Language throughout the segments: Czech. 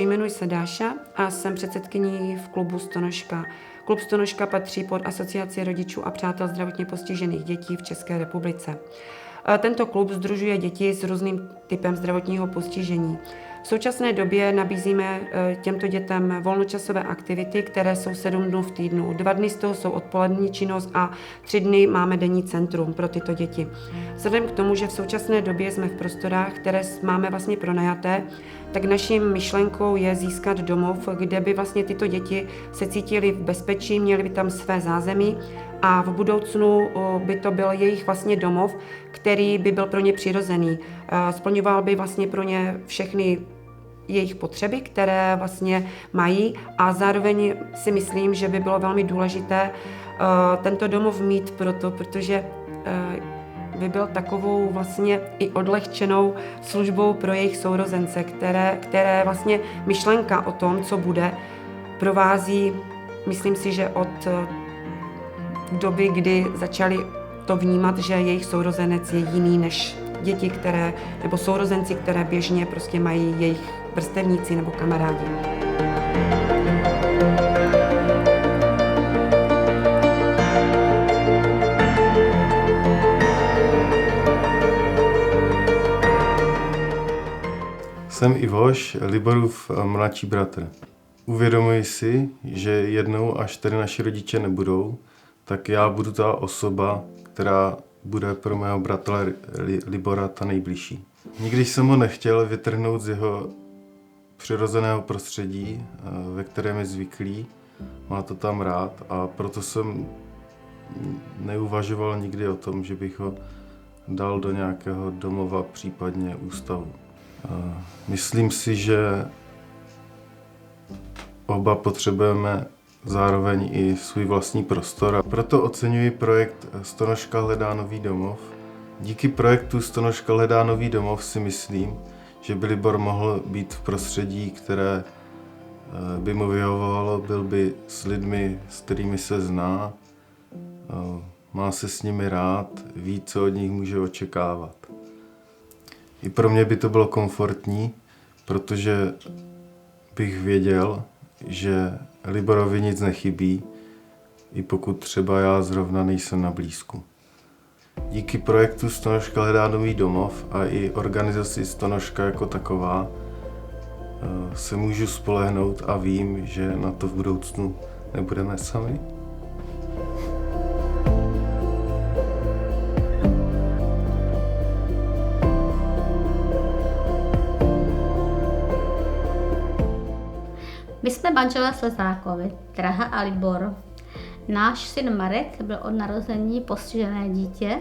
Jmenuji se Dáša a jsem předsedkyní v klubu Stonožka. Klub Stonožka patří pod Asociaci rodičů a přátel zdravotně postižených dětí v České republice. Tento klub sdružuje děti s různým typem zdravotního postižení. V současné době nabízíme těmto dětem volnočasové aktivity, které jsou 7 dnů v týdnu. 2 dny z toho jsou odpolední činnost a 3 dny máme denní centrum pro tyto děti. Vzhledem k tomu, že v současné době jsme v prostorách, které máme vlastně pronajaté, tak naším myšlenkou je získat domov, kde by vlastně tyto děti se cítily v bezpečí, měly by tam své zázemí a v budoucnu by to byl jejich vlastně domov, který by byl pro ně přirozený. Splňoval by vlastně pro ně všechny jejich potřeby, které vlastně mají, a zároveň si myslím, že by bylo velmi důležité tento domov mít protože by byl takovou vlastně i odlehčenou službou pro jejich sourozence, které vlastně myšlenka o tom, co bude, provází, myslím si, že od doby, kdy začali to vnímat, že jejich sourozenec je jiný než děti, nebo sourozenci, které běžně prostě mají jejich vrstevníci nebo kamarádi. Jsem Ivoš, Liborův mladší bratr. Uvědomuji si, že jednou, až tady naši rodiče nebudou, tak já budu ta osoba, která bude pro mého bratra Libora ta nejbližší. Nikdy jsem ho nechtěl vytrhnout z jeho přirozeného prostředí, ve kterém je zvyklý, má to tam rád, a proto jsem neuvažoval nikdy o tom, že bych ho dal do nějakého domova, případně ústavu. Myslím si, že oba potřebujeme zároveň i svůj vlastní prostor, a proto oceňuji projekt Stonožka hledá nový domov. Díky projektu Stonožka hledá nový domov si myslím, že by Libor mohl být v prostředí, které by mu vyhovovalo, byl by s lidmi, s kterými se zná, má se s nimi rád, ví, co od nich může očekávat. I pro mě by to bylo komfortní, protože bych věděl, že Liborovi nic nechybí, i pokud třeba já zrovna nejsem na blízku. Díky projektu Stonožka hledá nový domov a i organizaci Stonožka jako taková se můžu spolehnout a vím, že na to v budoucnu nebudeme sami. My jsme manželé Slezákovi, Draha a Libor. Náš syn Marek byl od narození postižené dítě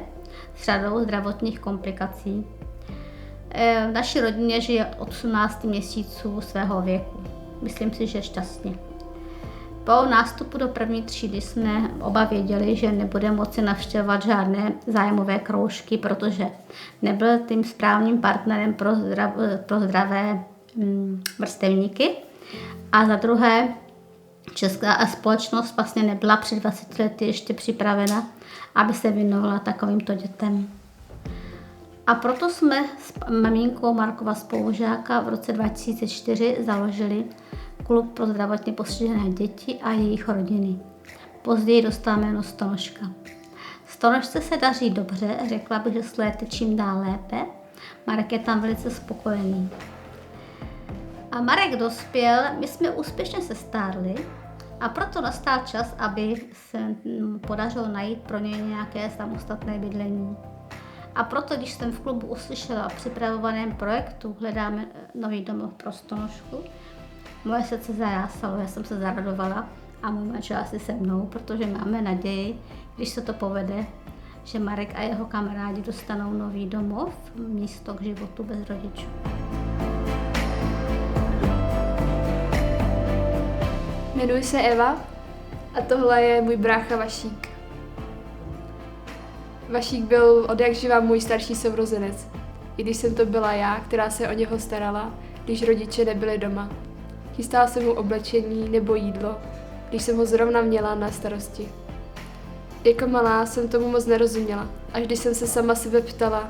s řadou zdravotních komplikací. V naší rodině žije od 18 měsíců svého věku. Myslím si, že šťastně. Po nástupu do 1. třídy jsme oba věděli, že nebude moci navštěvovat žádné zájmové kroužky, protože nebyl tím správným partnerem pro zdravé vrstevníky. A za druhé, česká společnost vlastně nebyla před 20 lety ještě připravena, aby se věnovala takovýmto dětem. A proto jsme s maminkou Markova spolužáka v roce 2004 založili klub pro zdravotně postižené děti a jejich rodiny. Později dostal jméno Stonožka. Stonožce se daří dobře, řekla bych, že s léty čím dál lépe. Marek je tam velice spokojený. A Marek dospěl, my jsme úspěšně se stárli a proto nastal čas, aby se podařilo najít pro něj nějaké samostatné bydlení. A proto, když jsem v klubu uslyšela o připravovaném projektu Hledáme nový domov pro Stonožku, moje srdce zajásalo, já jsem se zaradovala a můj manžel asi se mnou, protože máme naději, když se to povede, že Marek a jeho kamarádi dostanou nový domov, místo k životu bez rodičů. Jmenuji se Eva a tohle je můj brácha Vašík. Vašík byl odjakživa můj starší sourozenec, i když jsem to byla já, která se o něho starala, když rodiče nebyli doma. Chystala jsem mu oblečení nebo jídlo, když jsem ho zrovna měla na starosti. Jako malá jsem tomu moc nerozuměla, až když jsem se sama sebe ptala,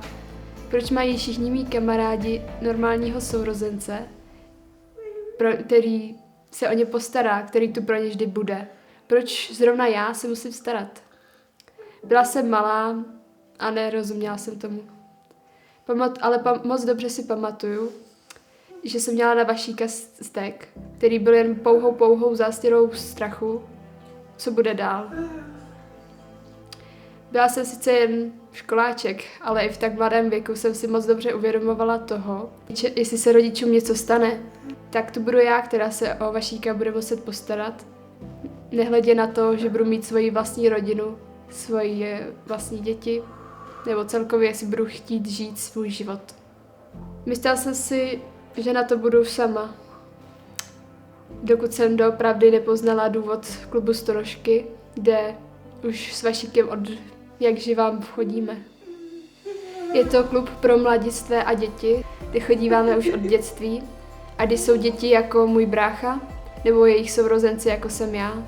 proč mají všichni mý kamarádi normálního sourozence který se o ně postará, který tu pro ně vždy bude. Proč zrovna já se musím starat? Byla jsem malá a nerozuměla jsem tomu. Moc dobře si pamatuju, že jsem měla na Vašíka vztek, který byl jen pouhou zástěrou strachu, co bude dál. Byla jsem sice jen školáček, ale i v tak mladém věku jsem si moc dobře uvědomovala toho, že jestli se rodičům něco stane, tak to budu já, která se o Vašíka bude muset postarat. Nehledě na to, že budu mít svoji vlastní rodinu, svoje vlastní děti, nebo celkově si budu chtít žít svůj život. Myslela jsem si, že na to budu sama, dokud jsem doopravdy nepoznala důvod klubu Stonožky, kde už s Vašíkem od jak živám chodíme. Je to klub pro mladistvé a děti, kde chodíváme už od dětství a kdy jsou děti jako můj brácha nebo jejich sourozenci jako jsem já.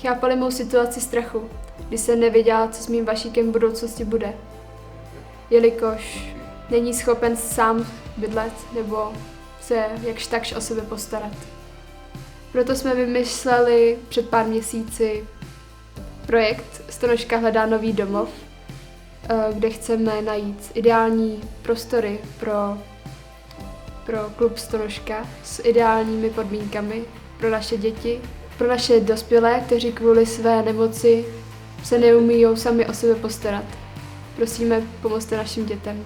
Chápali mou situaci strachu, kdy jsem nevěděla, co s mým Vašíkem v budoucnosti bude. Jelikož není schopen sám bydlet nebo se jakž takž o sebe postarat. Proto jsme vymysleli před pár měsíci projekt Stonožka hledá nový domov, kde chceme najít ideální prostory pro klub Stonožka s ideálními podmínkami pro naše děti, pro naše dospělé, kteří kvůli své nemoci se neumíjí sami o sebe postarat. Prosíme, pomozte našim dětem.